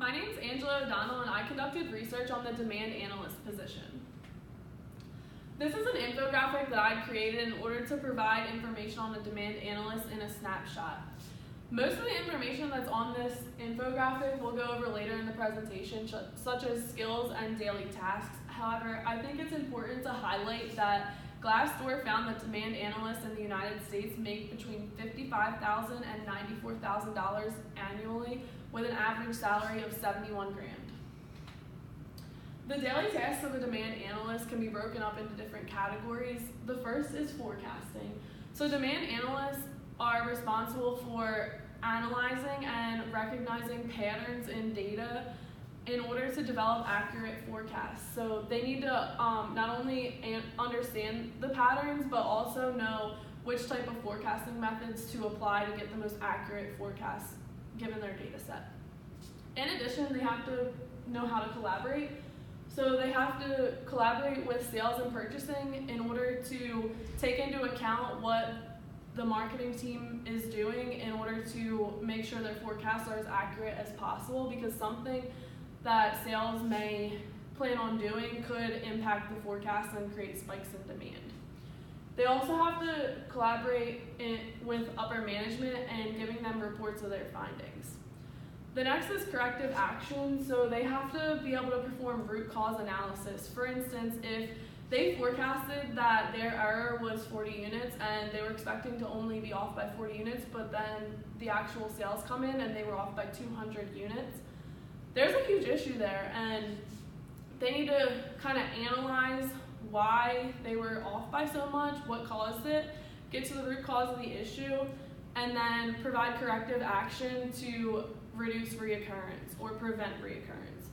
My name is Angela O'Donnell, and I conducted research on the demand analyst position. This is an infographic that I created in order to provide information on the demand analyst in a snapshot. Most of the information that's on this infographic we'll go over later in the presentation, such as skills and daily tasks. However, I think it's important to highlight that Glassdoor found that demand analysts in the United States make between $55,000 and $94,000 annually, with an average salary of $71,000. The daily tasks of a demand analyst can be broken up into different categories. The first is forecasting. So demand analysts are responsible for analyzing and recognizing patterns in data in order to develop accurate forecasts. So they need to not only understand the patterns, but also know which type of forecasting methods to apply to get the most accurate forecasts given their data set. In addition, they have to know how to collaborate. So they have to collaborate with sales and purchasing in order to take into account what the marketing team is doing in order to make sure their forecasts are as accurate as possible, because something that sales may plan on doing could impact the forecast and create spikes in demand. They also have to collaborate with upper management and giving them reports of their findings. The next is corrective action. So they have to be able to perform root cause analysis. For instance, if they forecasted that their error was 40 units and they were expecting to only be off by 40 units, but then the actual sales come in and they were off by 200 units, there's a huge issue there, and they need to kind of analyze why they were off by so much, what caused it, get to the root cause of the issue, and then provide corrective action to reduce reoccurrence or prevent reoccurrence.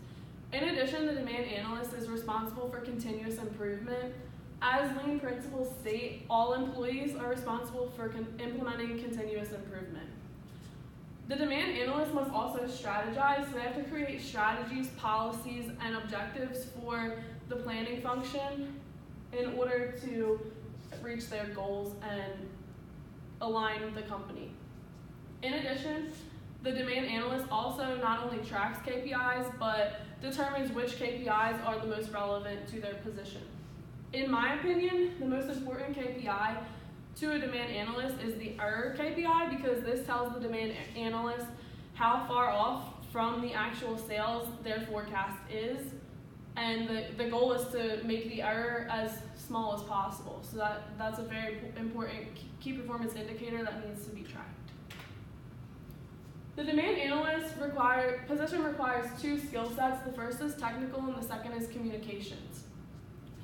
In addition, the demand analyst is responsible for continuous improvement. As lean principles state, all employees are responsible for implementing continuous improvement. The demand analyst must also strategize, so they have to create strategies, policies, and objectives for the planning function in order to reach their goals and align the company. In addition, the demand analyst also not only tracks KPIs, but determines which KPIs are the most relevant to their position. In my opinion, the most important KPI to a demand analyst is the error KPI, because this tells the demand analyst how far off from the actual sales their forecast is, and the goal is to make the error as small as possible. So that's a very important key performance indicator that needs to be tracked. The demand analyst position requires two skill sets. The first is technical and the second is communications.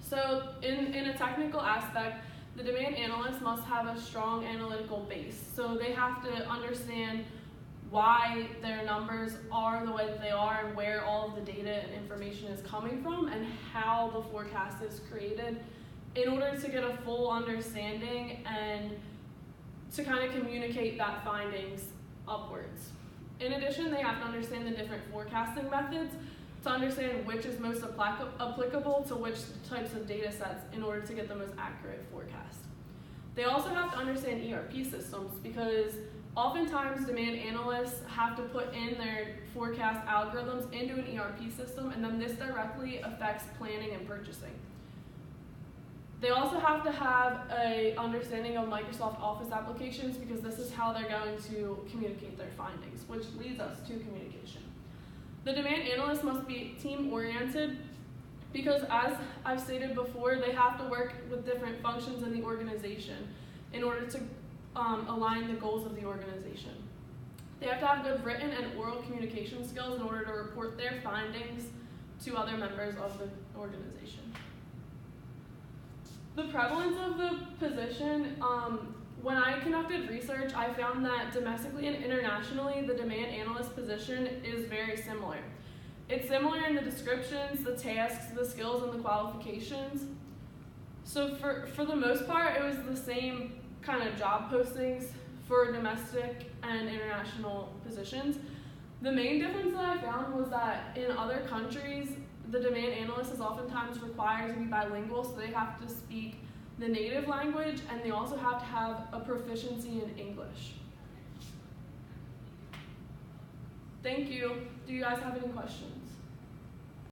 So in a technical aspect, the demand analyst must have a strong analytical base. So they have to understand why their numbers are the way that they are and where all of the data and information is coming from and how the forecast is created in order to get a full understanding and to kind of communicate that findings upwards. In addition, they have to understand the different forecasting methods to understand which is most applicable to which types of data sets in order to get the most accurate forecast. They also have to understand ERP systems, because oftentimes demand analysts have to put in their forecast algorithms into an ERP system, and then this directly affects planning and purchasing. They also have to have an understanding of Microsoft Office applications, because this is how they're going to communicate their findings, which leads us to communication. The demand analyst must be team-oriented, because as I've stated before, they have to work with different functions in the organization in order to align the goals of the organization. They have to have good written and oral communication skills in order to report their findings to other members of the organization. The prevalence of the position, when I conducted research, I found that domestically and internationally, the demand analyst position is very similar. It's similar in the descriptions, the tasks, the skills, and the qualifications. So for the most part, it was the same kind of job postings for domestic and international positions. The main difference that I found was that in other countries, the demand analyst is oftentimes required to be bilingual, so they have to speak the native language, and they also have to have a proficiency in English. Thank you. Do you guys have any questions?